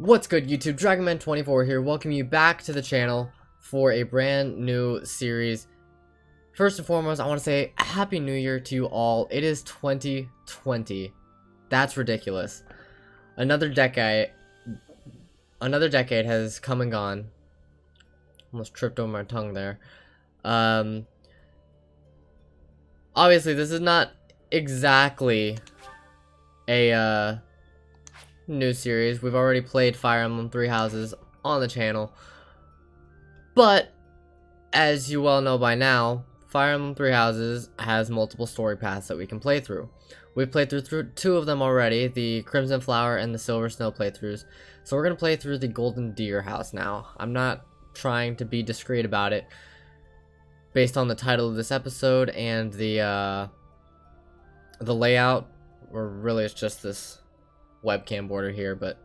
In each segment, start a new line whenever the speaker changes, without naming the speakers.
What's good, YouTube? DragonMan24 here, welcome you back to the channel for a brand new series. First and foremost, I want to say Happy New Year to you all. It is 2020. That's ridiculous. Another decade has come and gone. Almost tripped over my tongue there. Obviously, this is not exactly a new series. We've already played Fire Emblem Three Houses on the channel, but as you well know by now, Fire Emblem Three Houses has multiple story paths that we can play through. We've played through two of them already, the Crimson Flower and the Silver Snow playthroughs, so we're going to play through the Golden Deer house now. I'm not trying to be discreet about it based on the title of this episode and the layout, or really it's just this webcam border here, but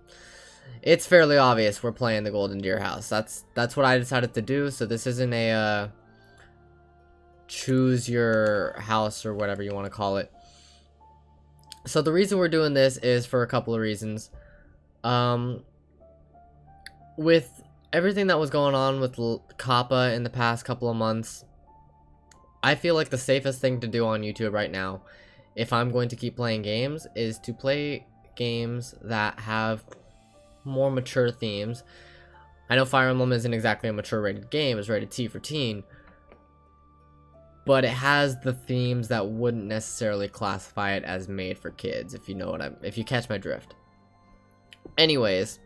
it's fairly obvious we're playing the Golden Deer house. That's what I decided to do. So this isn't a choose your house or whatever you want to call it. So the reason we're doing this is for a couple of reasons. With everything that was going on with Kappa in the past couple of months, I feel like the safest thing to do on YouTube right now, if I'm going to keep playing games, is to play games that have more mature themes. I know Fire Emblem isn't exactly a mature rated game, it's rated T for teen, but it has the themes that wouldn't necessarily classify it as made for kids, if you catch my drift. Anyways,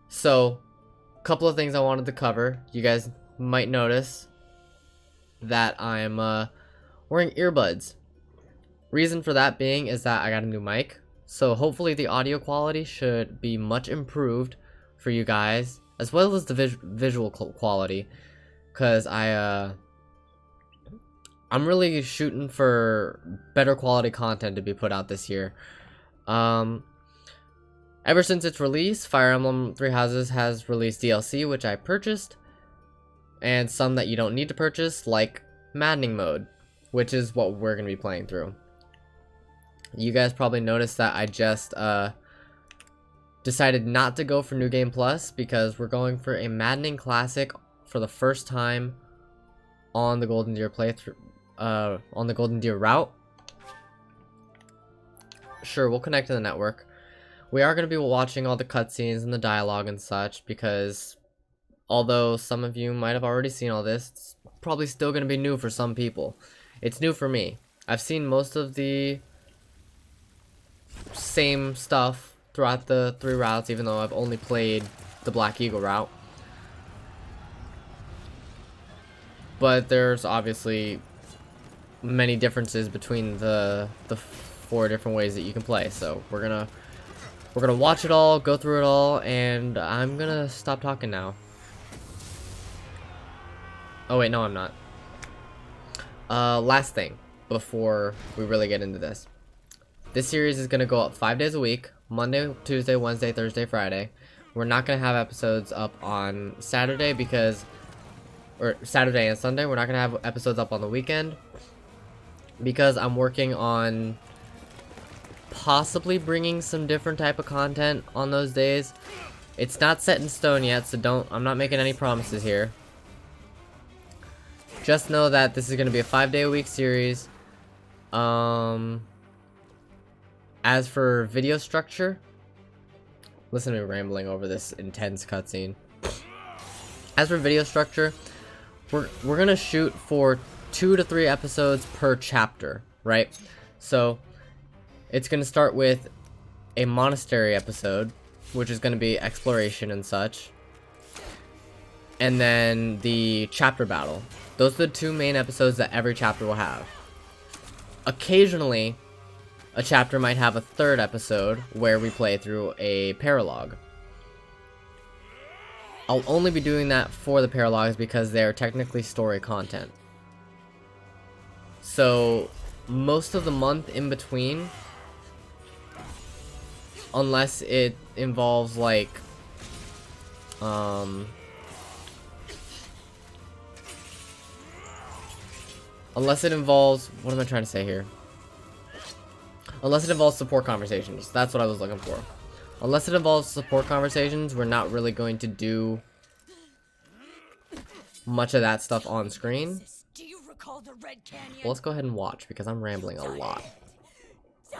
so a couple of things I wanted to cover. You guys might notice that I'm wearing earbuds. Reason for that being is that I got a new mic. So hopefully the audio quality should be much improved for you guys, as well as the visual quality, because I'm really shooting for better quality content to be put out this year. Ever since its release, Fire Emblem Three Houses has released DLC, which I purchased, and some that you don't need to purchase, like Maddening Mode, which is what we're going to be playing through. You guys probably noticed that I just decided not to go for New Game Plus because we're going for a Maddening-Classic for the first time on the Golden Deer playthrough, on the Golden Deer route. Sure, we'll connect to the network. We are going to be watching all the cutscenes and the dialogue and such because although some of you might have already seen all this, it's probably still going to be new for some people. It's new for me. I've seen most of the same stuff throughout the three routes, even though I've only played the Black Eagle route. But there's obviously many differences between the four different ways that you can play. So we're gonna watch it all, go through it all, and I'm gonna stop talking now. Oh wait, no I'm not. Last thing before we really get into this. This series is going to go up 5 days a week, Monday, Tuesday, Wednesday, Thursday, Friday. We're not going to have episodes up on Saturday or Saturday and Sunday. We're not going to have episodes up on the weekend because I'm working on possibly bringing some different type of content on those days. It's not set in stone yet, so I'm not making any promises here. Just know that this is going to be a 5-day-a-week series. As for video structure, listen to me rambling over this intense cutscene. As for video structure, we're gonna shoot for 2 to 3 episodes per chapter, right? So it's gonna start with a monastery episode, which is gonna be exploration and such, and then the chapter battle. Those are the 2 main episodes that every chapter will have. Occasionally, a chapter might have a 3rd episode where we play through a Prologue. I'll only be doing that for the Prologues because they're technically story content. So most of the month in between, unless it involves like what am I trying to say here? Unless it involves support conversations. That's what I was looking for. Unless it involves support conversations, we're not really going to do much of that stuff on screen.
Do you recall the Red Canyon?
Well, let's go ahead and watch, because I'm rambling a lot.
Die!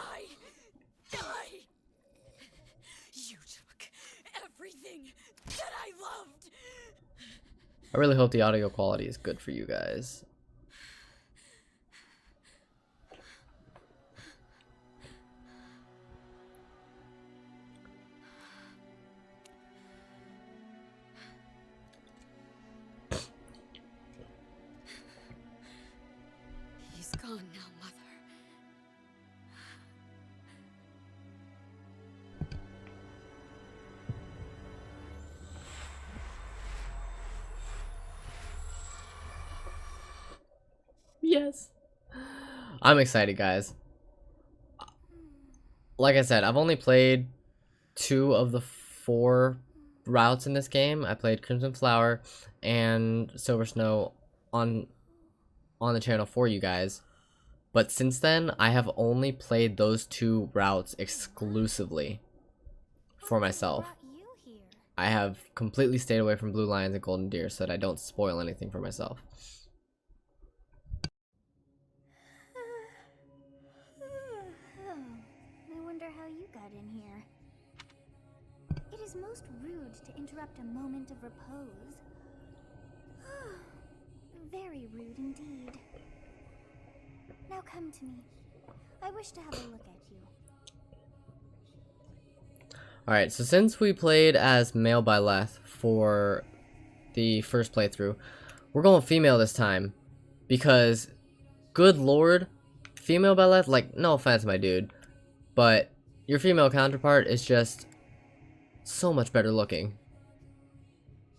You took everything that I loved!
I really hope the audio quality is good for you guys.
He's gone now, Mother.
Yes. I'm excited, guys. Like I said, I've only played 2 of the 4 routes in this game. I played Crimson Flower and Silver Snow on the channel for you guys. But since then, I have only played those 2 routes exclusively for myself. I have completely stayed away from Blue Lions and Golden Deer so that I don't spoil anything for myself.
I wonder how you got in here. It is most rude to interrupt a moment of repose. Very rude indeed. Now come to me. I wish to have a look at you.
Alright, so since we played as male Byleth for the first playthrough, we're going female this time. Because, good lord, female Byleth, like, no offense, my dude, but your female counterpart is just so much better looking.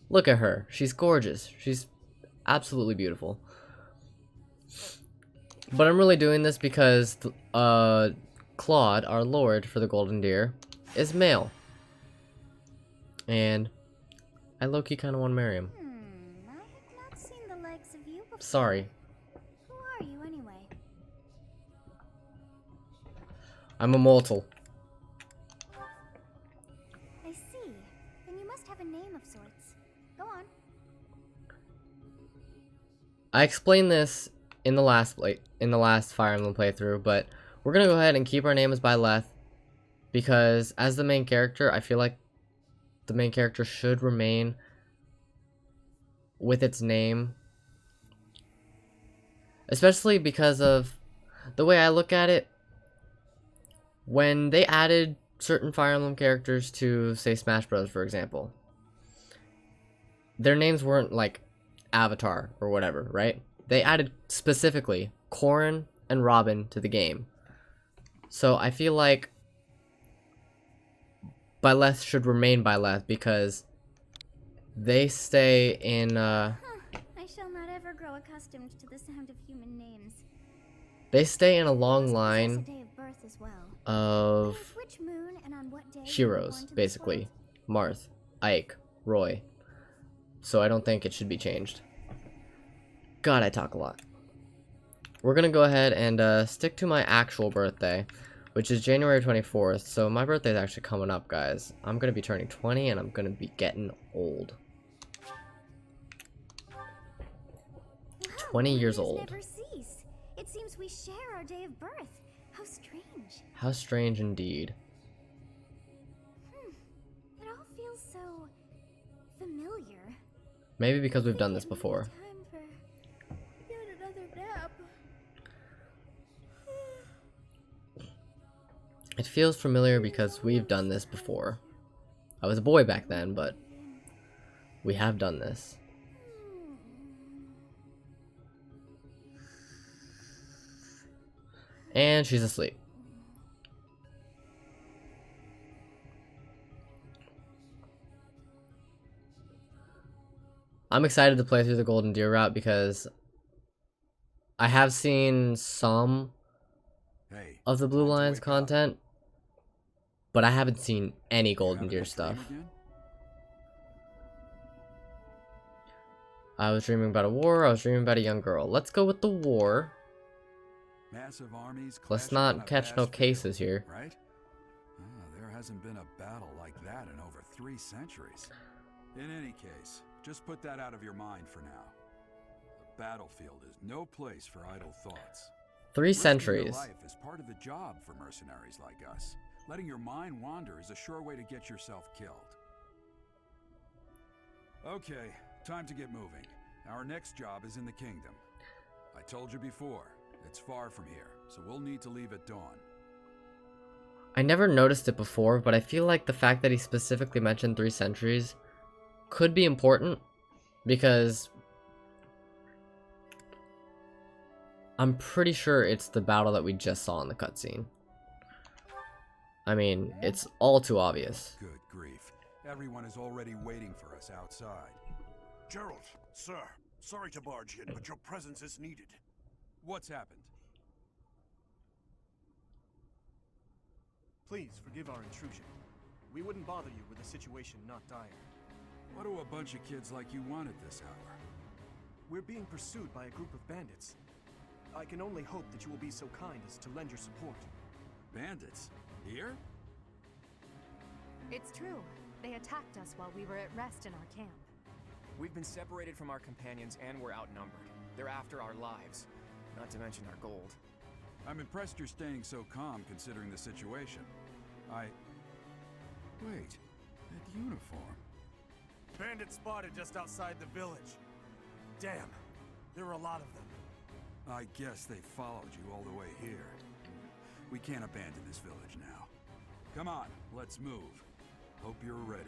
Look at her. She's gorgeous. She's absolutely beautiful. But I'm really doing this because Claude, our lord for the Golden Deer, is male. And I low-key kind of want to marry him.
I have not seen the likes of you before.
Sorry.
Who are you anyway?
I'm immortal.
I see. Then you must have a name of sorts. Go on.
I explained this in the last Fire Emblem playthrough, but we're gonna go ahead and keep our name as Byleth because as the main character, I feel like the main character should remain with its name, especially because of the way I look at it. When they added certain Fire Emblem characters to, say, Smash Bros, for example, their names weren't like Avatar or whatever, right? They added specifically Corrin and Robin to the game. So I feel like Byleth should remain Byleth because they stay in
I shall not ever grow accustomed to the sound of human names.
they stay in a long
Possess a
line
day of birth as well.
of
Which moon and on what day were you
heroes,
born to this
basically.
world?
Marth, Ike, Roy. So I don't think it should be changed. God, I talk a lot. We're gonna go ahead and stick to my actual birthday, which is January 24th. So my birthday is actually coming up, guys. I'm gonna be turning 20 and I'm gonna be getting old.
Wow,
20 years
birthdays
old.
Never cease. It seems we share our day of birth. How strange.
How strange indeed.
It all feels so familiar.
Maybe because we've done this before.
Time for yet another nap.
It feels familiar because we've done this before. I was a boy back then, but we have done this. And she's asleep. I'm excited to play through the Golden Deer route because I have seen some of the Blue Lions content, but I haven't seen any Golden Deer stuff. I was dreaming about a war, I was dreaming about a young girl. Let's go with the war. Let's not catch no cases here.
Right? There hasn't been a battle like that in over 3 centuries. In any case, just put that out of your mind for now. The battlefield is no place for idle thoughts.
3
Risking
centuries.
your life is part of the job for mercenaries like us. Letting your mind wander is a sure way to get yourself killed. Okay, time to get moving. Our next job is in the kingdom. I told you before, it's far from here, so we'll need to leave at dawn.
I never noticed it before, but I feel like the fact that he specifically mentioned 3 centuries could be important, because I'm pretty sure it's the battle that we just saw in the cutscene. I mean, it's all too obvious.
Good grief. Everyone is already waiting for us outside.
Gerald, sir, sorry to barge in, but your presence is needed.
What's happened?
Please forgive our intrusion. We wouldn't bother you with a situation not dire.
What do a bunch of kids like you want at this hour?
We're being pursued by a group of bandits. I can only hope that you will be so kind as to lend your support.
Bandits? Here?
It's true. They attacked us while we were at rest in our camp.
We've been separated from our companions and we're outnumbered. They're after our lives, not to mention our gold.
I'm impressed you're staying so calm considering the situation. Wait, that uniform.
Bandits spotted just outside the village. Damn, there were a lot of them.
I guess they followed you all the way here. We can't abandon this village now. Come on, let's move. Hope you're ready.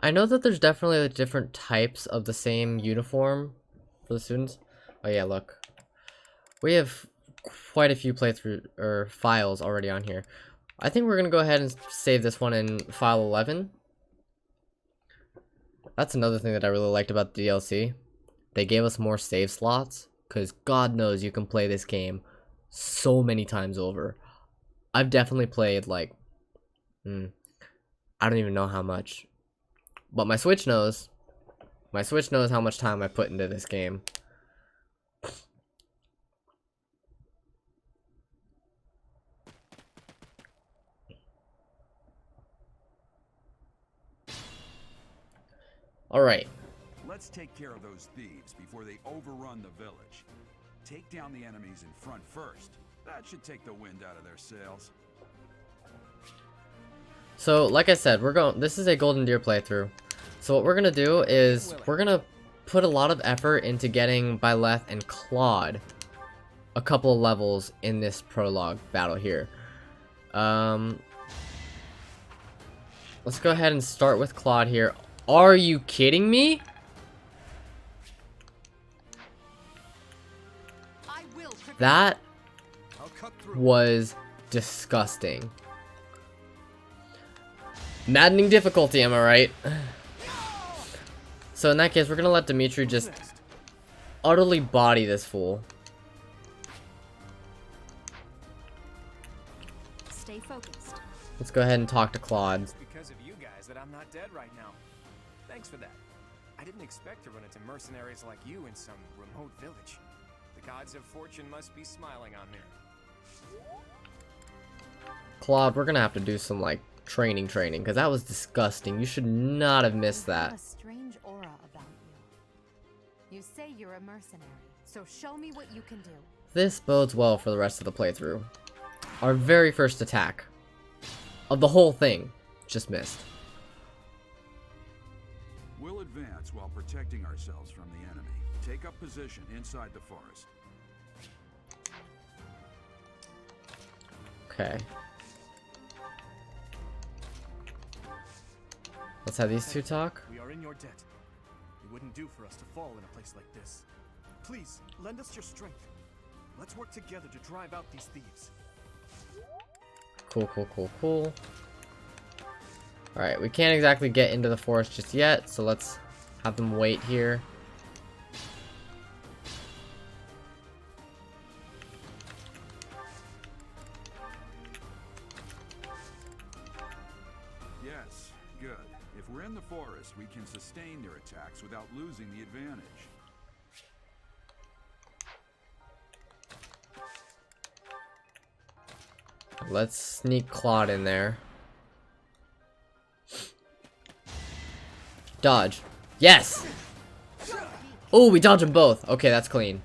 I know that there's definitely like different types of the same uniform for the students. Oh yeah, look. We have quite a few playthrough or files already on here. I think we're gonna go ahead and save this one in file 11. That's another thing that I really liked about the DLC. They gave us more save slots, because God knows you can play this game so many times over. I've definitely played like, I don't even know how much. But my Switch knows. My Switch knows how much time I put into this game. Alright.
Let's take care of those thieves before they overrun the village. Take down the enemies in front first. That should take the wind out of their sails.
So, like I said, this is a Golden Deer playthrough. So what we're gonna do is we're gonna put a lot of effort into getting Byleth and Claude a couple of levels in this prologue battle here. Let's go ahead and start with Claude here. Are you kidding me? That was disgusting. Maddening difficulty, am I right? So in that case, we're gonna let Dimitri just utterly body this fool.
Stay focused.
Let's go ahead and talk to Claude.
It's because of you guys that I'm not dead right now. Thanks for that. I didn't expect to run into mercenaries like you in some remote village. The gods of fortune must be smiling on me.
Claude, we're gonna have to do some like training, because that was disgusting. You should not have missed
You have
that.
a strange aura about you. You say you're a mercenary, so show me what you can do.
This bodes well for the rest of the playthrough. Our very first attack of the whole thing just missed.
We'll advance while protecting ourselves from the enemy. Take up position inside the forest.
Okay. Let's have these two talk.
We are in your debt. It wouldn't do for us to fall in a place like this. Please, lend us your strength. Let's work together to drive out these thieves.
Cool. Alright, we can't exactly get into the forest just yet, so let's have them wait here.
Yes, good. If we're in the forest, we can sustain their attacks without losing the advantage.
Let's sneak Claude in there. Dodge. Yes! Oh, we dodged them both. Okay, that's clean.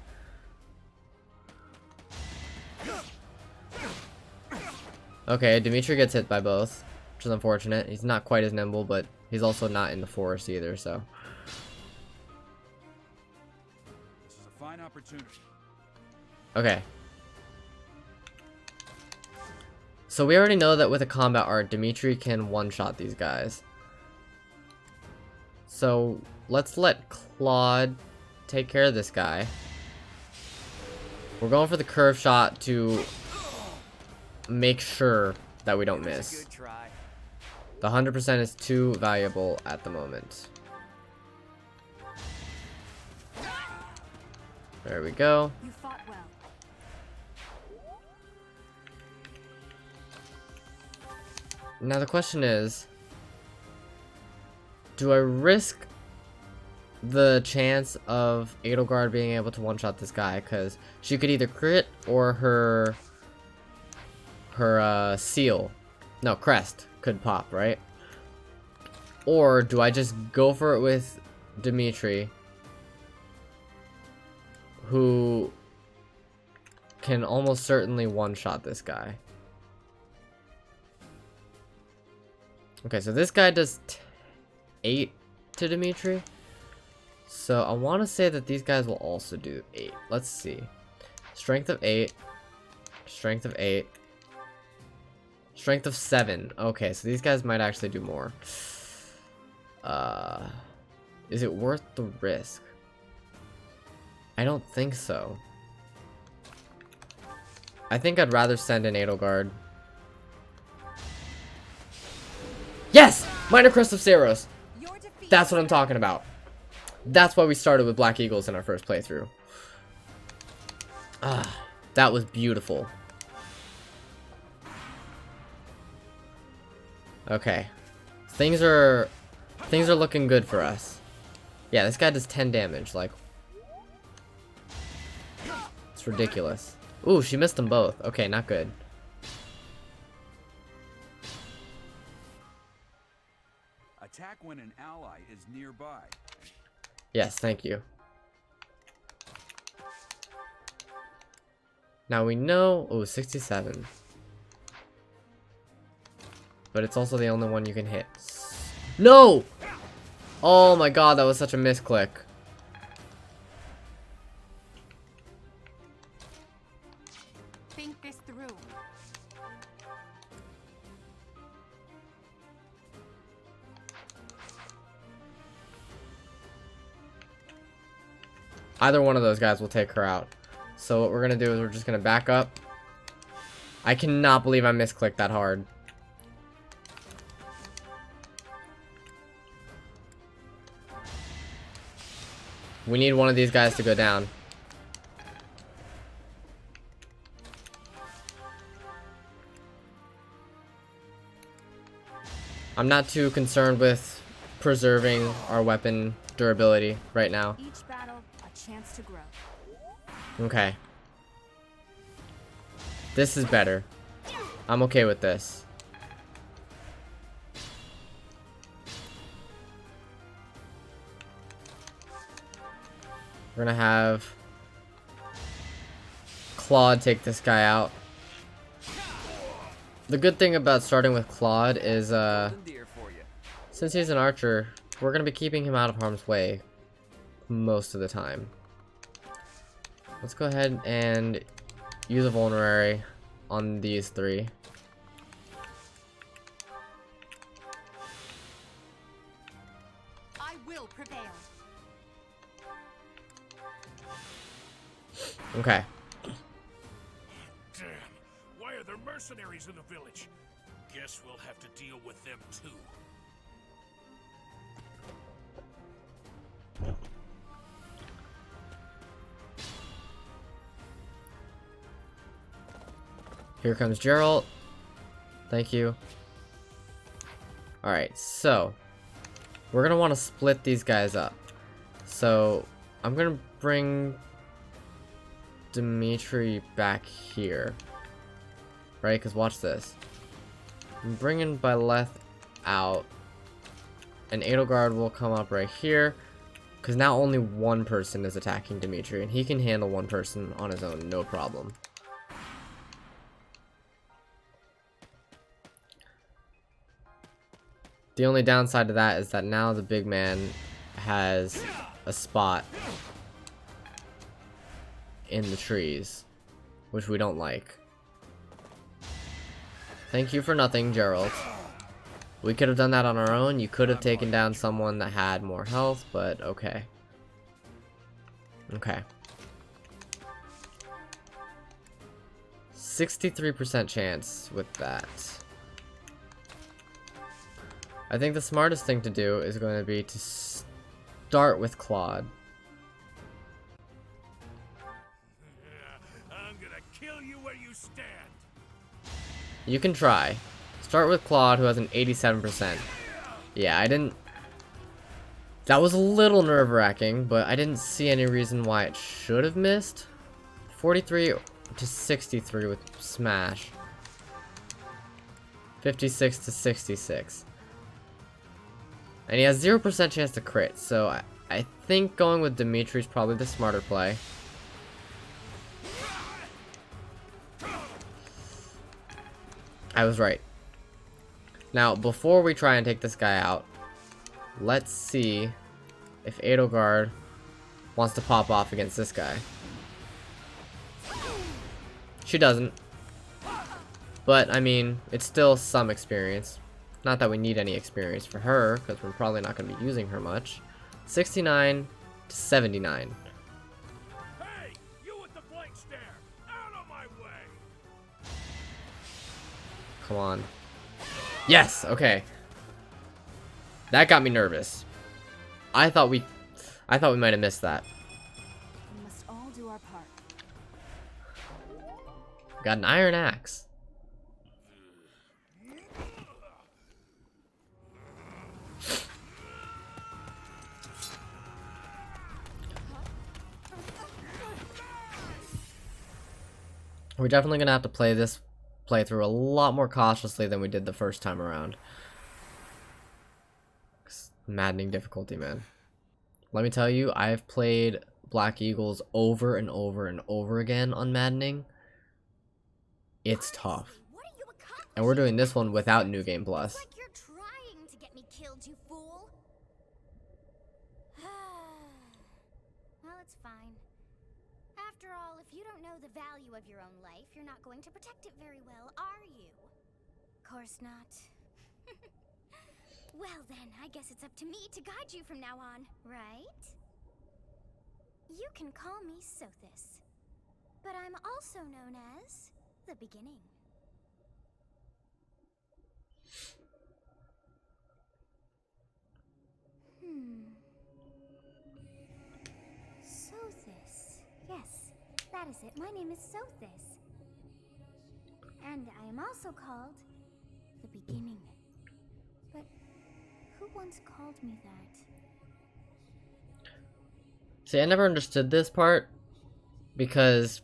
Okay, Dimitri gets hit by both, which is unfortunate. He's not quite as nimble, but he's also not in the forest either, so.
This is a fine opportunity.
Okay. So we already know that with a combat art, Dimitri can one-shot these guys. So let's let Claude take care of this guy. We're going for the curve shot to make sure that we don't miss.
Good try.
The 100% is too valuable at the moment. There we go.
You fought well.
Now the question is, do I risk the chance of Edelgard being able to one-shot this guy? Because she could either crit or her seal, no, crest could pop, right? Or do I just go for it with Dimitri, who can almost certainly one-shot this guy? Okay, so this guy does 8 to Dimitri. So I want to say that these guys will also do 8. Let's see. Strength of 8. Strength of 8. Strength of 7. Okay, so these guys might actually do more. Is it worth the risk? I don't think so. I think I'd rather send an Edelgard. Yes! Minor Crest of Saros. That's what I'm talking about. That's why we started with Black Eagles in our first playthrough. Ah, that was beautiful. Okay. Things are looking good for us. Yeah, this guy does 10 damage, like. It's ridiculous. Ooh, she missed them both. Okay, not good.
Attack when an ally is nearby.
Yes, thank you. Now we know, oh, 67. But it's also the only one you can hit. No! Oh my god, that was such a misclick.
Think this through.
Either one of those guys will take her out. So what we're gonna do is we're just gonna back up. I cannot believe I misclicked that hard. We need one of these guys to go down. I'm not too concerned with preserving our weapon durability right now.
Each battle, a chance to grow.
Okay. This is better. I'm okay with this. We're gonna have Claude take this guy out. The good thing about starting with Claude is, since he's an archer, we're gonna be keeping him out of harm's way most of the time. Let's go ahead and use a vulnerary on these three.
I will prevail.
Okay.
Damn, why are there mercenaries in the village? Guess we'll have to deal with them too.
Here comes Geralt. Thank you. Alright, so we're gonna want to split these guys up. So I'm gonna bring Dimitri back here. right? Because watch this. I'm bringing Byleth out, and Edelgard will come up right here, because now only one person is attacking Dimitri, and he can handle one person on his own, no problem. The only downside to that is that now the big man has a spot in the trees, which we don't like. Thank you for nothing, Gerald. We could have done that on our own. You could have taken down someone that had more health, but okay. Okay. 63% chance with that. I think the smartest thing to do is going to be to start with Claude.
I'm gonna kill you where you stand.
You can try. Start with Claude, who has an 87%. Yeah, I didn't... That was a little nerve-wracking, but I didn't see any reason why it should have missed. 43 to 63 with Smash. 56 to 66. And he has 0% chance to crit, so I think going with Dimitri is probably the smarter play. I was right. Now, before we try and take this guy out, let's see if Edelgard wants to pop off against this guy. She doesn't. But, I mean, it's still some experience. Not that we need any experience for her, because we're probably not going to be using her much. 69 to 79.
Hey, you with the blank stare! Out of my way!
Come on. Yes! Okay. That got me nervous. I thought we might have missed that.
We must all do our part.
Got an iron axe. We're definitely gonna have to play this playthrough a lot more cautiously than we did the first time around. It's maddening difficulty, man. Let me tell you, I've played Black Eagles over and over and over again on Maddening. It's tough.
What are you accomplishing?
And we're doing this one without New Game Plus.
Like you're trying to get me killed, you fool. Well, it's fine. After all, if you don't know the value of your own life, you're not going to protect it very well, are you? Course not. Well then, I guess it's up to me to guide you from now on, right? You can call me Sothis, but I'm also known as the Beginning. Sothis. Yes, that is it. My name is Sothis. And I am also called the Beginning. But who once called me that?
See, I never understood this part because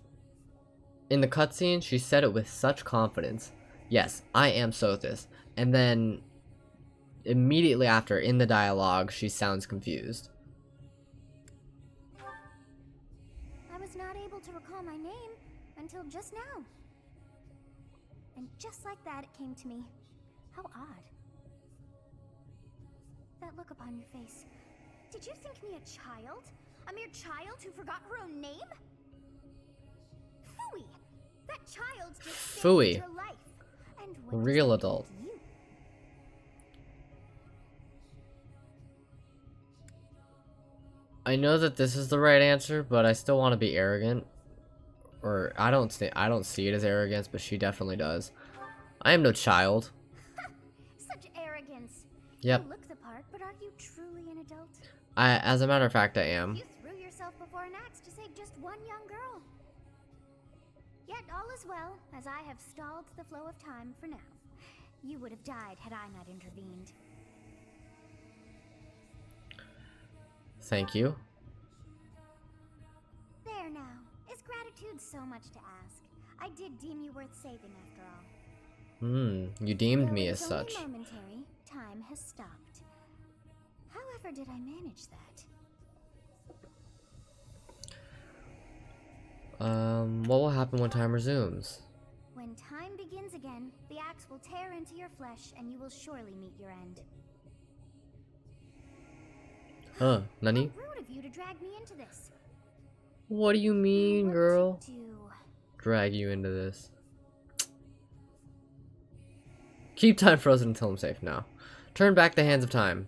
in the cutscene she said it with such confidence. Yes, I am Sothis. And then immediately after, in the dialogue, she sounds confused.
I was not able to recall my name until just now. And just like that, it came to me. How odd. That look upon your face. Did you think me a child? A mere child who forgot her own name? Phooey! That child's just
Phooey.
saved her life. And what
Real
does that
adult.
mean to you?
I know that this is the right answer, but I still want to be arrogant. Or I don't see it as arrogance, but she definitely does. I am no child.
Such arrogance.
Yep.
You look the part, but are you truly an adult?
As a matter of fact, I am.
You threw yourself before an axe to save just one young girl. Yet all is well, as I have stalled the flow of time for now. You would have died had I not intervened.
Thank you.
There now. Is gratitude so much to ask? I did deem you worth saving after all.
You deemed
Though
me
it
as
was only
such.
momentary, time has stopped. However did I manage that?
What will happen when time resumes?
When time begins again, the axe will tear into your flesh and you will surely meet your end.
Huh, Nani?
How rude of you to drag me into this.
What do you mean,
What
girl?
to do?
Drag you into this. Keep time frozen until I'm safe now. Turn back the hands of time.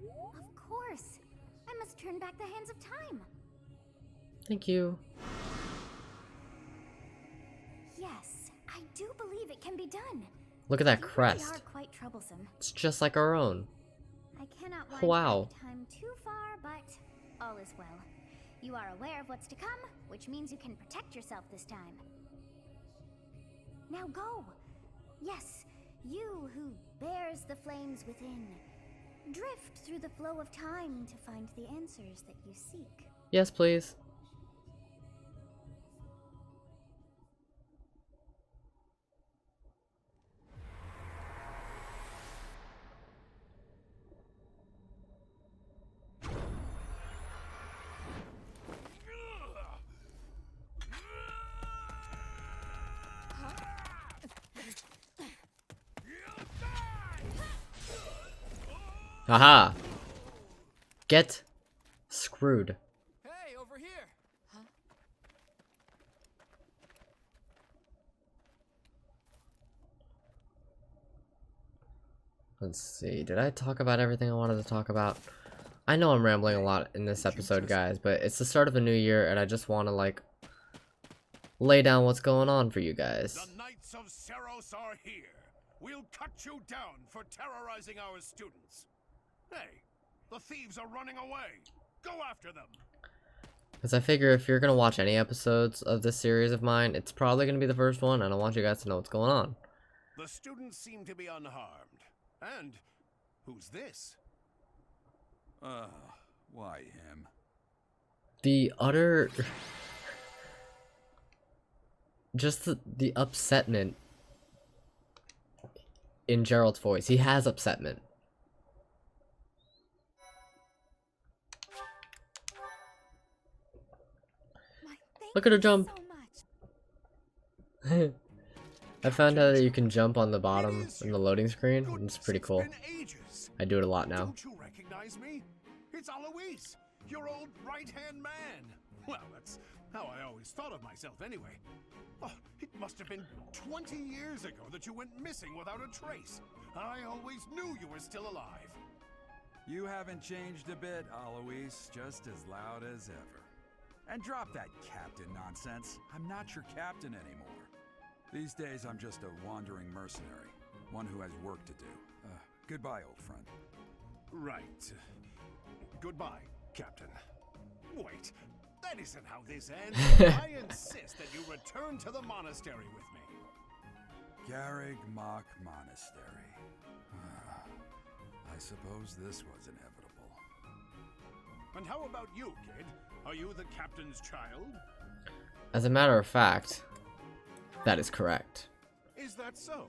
Of course. I must turn back the hands of time.
Thank you.
Yes, I do believe it can be done.
Look at that
You really
crest.
are quite troublesome.
It's just like our own.
I cannot wind
Wow.
back time too far, but all is well. You are aware of what's to come, which means you can protect yourself this time. Now go. Yes, you who bears the flames within. Drift through the flow of time to find the answers that you seek.
Yes, please. Haha. Get screwed.
Hey, over here!
Let's see. Did I talk about everything I wanted to talk about? I know I'm rambling a lot in this episode, guys, but it's the start of a new year, and I just want to, like, lay down what's going on for you guys.
The Knights of Seros are here. We'll cut you down for terrorizing our students. Hey, the thieves are running away. Go after them.
Because I figure if you're going to watch any episodes of this series of mine, it's probably going to be the first one, and I want you guys to know what's going on.
The students seem to be unharmed. And who's this?
Why him?
The utter... just the upsetment in Gerald's voice. He has upsetment. Look at her jump. I found out that you can jump on the bottom in the loading screen. It's pretty cool. I do it a lot now.
Don't you recognize me? It's Alois, your old right-hand man. Well, that's how I always thought of myself anyway. Oh, it must have been 20 years ago that you went missing without a trace. I always knew you were still alive.
You haven't changed a bit, Alois. Just as loud as ever. And drop that captain nonsense. I'm not your captain anymore. These days, I'm just a wandering mercenary. One who has work to do. Goodbye, old friend.
Right. Goodbye, Captain. Wait, that isn't how this ends. I insist that you return to the monastery with me.
Garrig Mach Monastery. I suppose this was inevitable.
And how about you, kid? Are you the captain's child?
As a matter of fact, that is correct.
Is that so?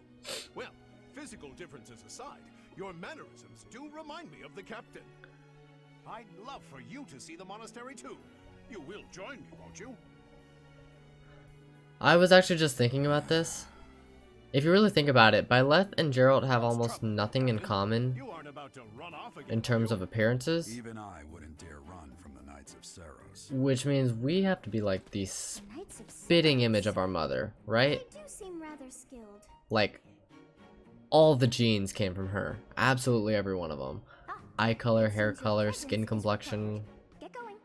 Well, physical differences aside, your mannerisms do remind me of the captain. I'd love for you to see the monastery too. You will join me, won't you?
I was actually just thinking about this. If you really think about it, Byleth and Gerald have almost nothing in common
You aren't about to run off again,
in terms
are
of
you?
appearances,
Even I wouldn't dare run from the Knights of Seros.
which means we have to be like the
Knights of
spitting
Seros.
image of our mother, right?
They do seem rather skilled.
Like, all the genes came from her. Absolutely every one of them. Eye color, hair color, skin complexion,
Get going.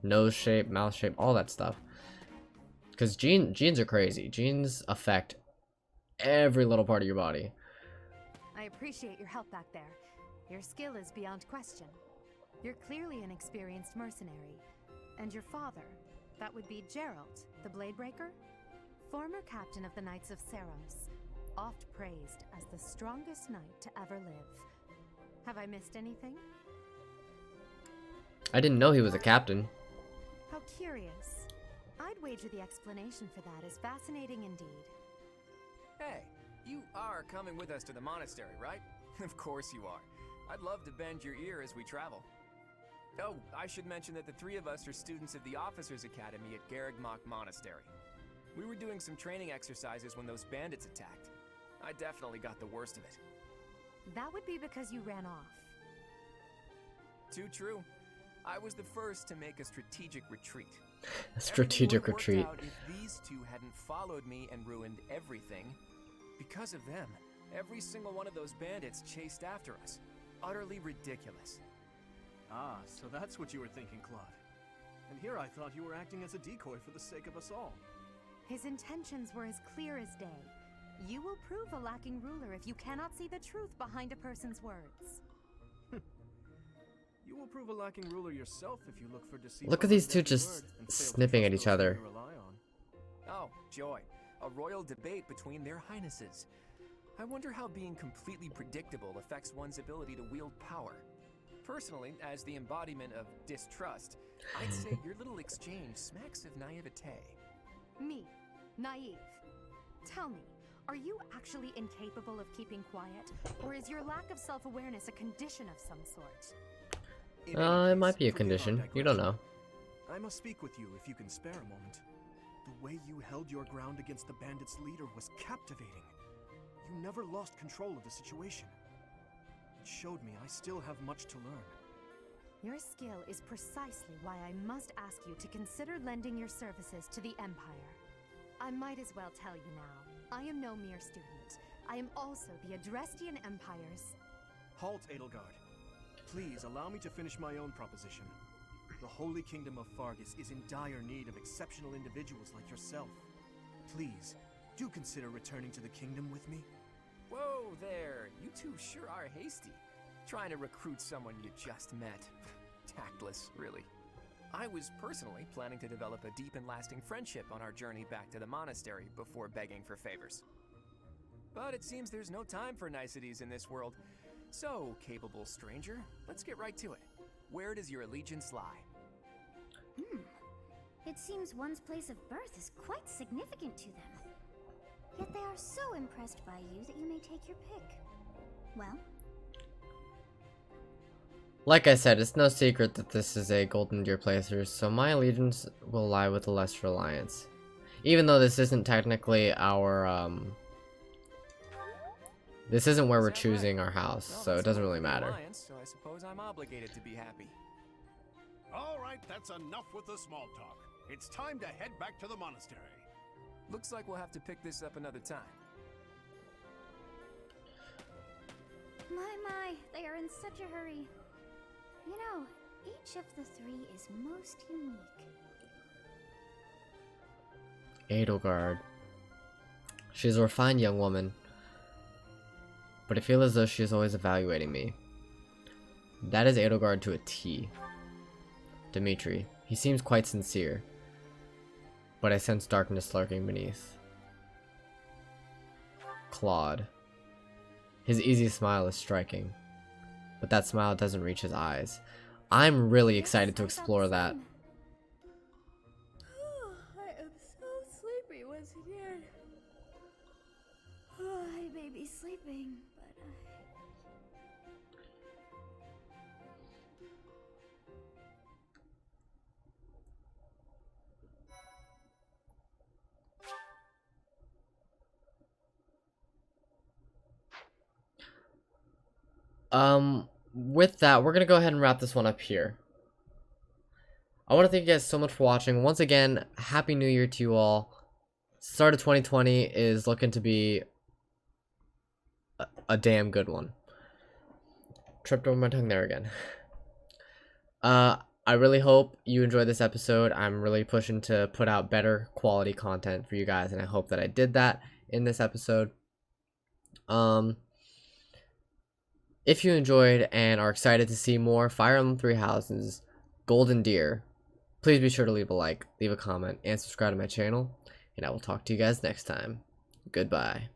nose shape, mouth shape, all that stuff. Because genes are crazy. Genes affect every little part of your body.
I appreciate your help back there. Your skill is beyond question. You're clearly an experienced mercenary. And your father, that would be Gerald, the Bladebreaker? Former captain of the Knights of Seros, oft praised as the strongest knight to ever live. Have I missed anything?
I didn't know he was a captain.
How curious. I'd I'd wager the explanation for that is fascinating indeed.
Hey, you are coming with us to the monastery, right? Of course you are. I'd love to bend your ear as we travel. Oh, I should mention that the three of us are students of the Officers Academy at Garrigmach Monastery. We were doing some training exercises when those bandits attacked. I definitely got the worst of it.
That would be because you ran off.
Too true. I was the first to make a strategic retreat.
A strategic
Everything would
retreat.
have worked out if these two hadn't followed me and ruined everything. Because of them, every single one of those bandits chased after us. Utterly ridiculous.
Ah, so that's what you were thinking, Claude. And here I thought you were acting as a decoy for the sake of us all.
His intentions were as clear as day. You will prove a lacking ruler if you cannot see the truth behind a person's words.
You will prove a lacking ruler yourself if you look for deceit.
Look at these two just snipping at each other.
Oh, joy. A royal debate between their highnesses. I wonder how being completely predictable affects one's ability to wield power. Personally, as the embodiment of distrust, I'd say your little exchange smacks of naivete.
Me, naive. Tell me, are you actually incapable of keeping quiet? Or is your lack of self-awareness a condition of some sort?
It might be a condition. You don't know.
I must speak with you if you can spare a moment. The way you held your ground against the bandits' leader was captivating. You never lost control of the situation. It showed me I still have much to learn.
Your skill is precisely why I must ask you to consider lending your services to the Empire. I might as well tell you now, I am no mere student. I am also the Adrestian Empire's...
Halt, Edelgard. Please allow me to finish my own proposition. The Holy Kingdom of Fargus is in dire need of exceptional individuals like yourself. Please, do consider returning to the kingdom with me.
Whoa there, you two sure are hasty. Trying to recruit someone you just met. Tactless, really. I was personally planning to develop a deep and lasting friendship on our journey back to the monastery before begging for favors. But it seems there's no time for niceties in this world. So, capable stranger, let's get right to it. Where does your allegiance lie?
It seems one's place of birth is quite significant to them. Yet they are so impressed by you that you may take your pick. Well?
Like I said, it's no secret that this is a Golden Deer playthrough, so my allegiance will lie with the Lesser Alliance. Even though this isn't technically our, this isn't where we're choosing our house,
Well,
so it
that's
doesn't
not
really
the
matter.
Alliance, so I suppose I'm obligated to be happy.
All right, that's enough with the small talk. It's time to head back to the monastery.
Looks like we'll have to pick this up another time.
My, they are in such a hurry. You know, each of the three is most unique.
Edelgard. She's a refined young woman, but I feel as though she is always evaluating me. That is Edelgard to a T. Dimitri. He seems quite sincere, but I sense darkness lurking beneath. Claude. His easy smile is striking, but that smile doesn't reach his eyes. I'm really excited to explore that.
I am so sleepy once again. I may be sleeping, but
with that, we're gonna go ahead and wrap this one up here. I want to thank you guys so much for watching. Once again, Happy New Year to you all. Start of 2020 is looking to be a damn good one. Tripped over my tongue there again. I really hope you enjoyed this episode. I'm really pushing to put out better quality content for you guys, and I hope that I did that in this episode. If you enjoyed and are excited to see more Fire Emblem Three Houses, Golden Deer, please be sure to leave a like, leave a comment, and subscribe to my channel, and I will talk to you guys next time. Goodbye.